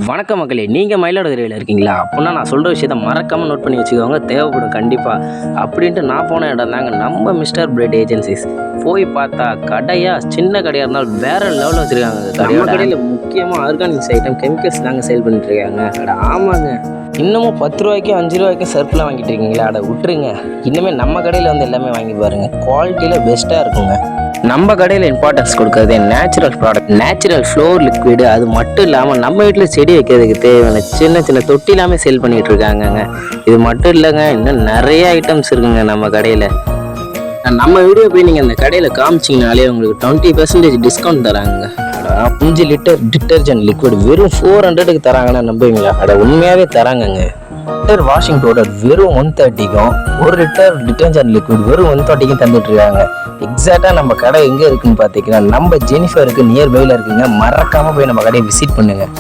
வணக்கம் மக்களே, நீங்கள் மயிலாடுதுறையில் இருக்கீங்களா? அப்படின்னா நான் சொல்கிற விஷயத்த மறக்காமல் நோட் பண்ணி வச்சுக்கோங்க, தேவைப்படும் கண்டிப்பாக. அப்படின்ட்டு நான் போன இடம் தாங்க நம்ம மிஸ்டர் பிரெட் ஏஜென்சிஸ். போய் பார்த்தா கடையாக சின்ன கடையாக இருந்தாலும் வேறு லெவலில் வச்சுருக்காங்க. நம்ம கடையில் முக்கியமாக ஆர்கானிக்ஸ் ஐட்டம் கெமிக்கல்ஸ் தாங்க சேல் பண்ணிட்டுருக்காங்க. அட ஆமாங்க, இன்னமும் 10 ரூபாய்க்கும் 5 ரூபாய்க்கும் சர்ஃப்லாம் வாங்கிட்டு இருக்கீங்களா? அட விட்டுருங்க, இன்னுமே நம்ம கடையில் வந்து எல்லாமே வாங்கி பாருங்கள், குவாலிட்டியில் பெஸ்ட்டாக இருக்குங்க. நம்ம கடையில் இம்பார்ட்டன்ஸ் கொடுக்கறது natural product, natural floor liquid. அது மட்டும் இல்லாமல் நம்ம வீட்டில் செடி வைக்கிறதுக்கு தேவையான சின்ன சின்ன தொட்டி எல்லாமே சேல் பண்ணிகிட்டு இருக்காங்கங்க. இது மட்டும் இல்லைங்க, இன்னும் நிறைய ஐட்டம்ஸ் இருக்குங்க நம்ம கடையில். நம்ம வீடியோ போய் நீங்கள் அந்த கடையில் காமிச்சிங்கனாலே உங்களுக்கு 20% டிஸ்கவுண்ட் தராங்க. 5 லிட்டர் டிட்டர்ஜென்ட் லிக்விட் வெறும் 400க்கு தராங்கன்னா நம்புவீங்களா? அட உண்மையாகவே தராங்கங்க. லிட்டர் வாஷிங் பவுடர் வெறும் 130க்கும், 1 லிட்டர் டிட்டர்ஜென்ட் லிக்விட் வெறும் 130க்கும் தந்துட்டு இருக்காங்க. எக்ஸாக்டாக நம்ம கடை எங்கே இருக்குன்னு பார்த்தீங்கன்னா நம்ம ஜெனிஃபருக்கு நியர்பையில் இருக்குங்க. மறக்காமல் போய் நம்ம கடையை விசிட் பண்ணுங்கள்.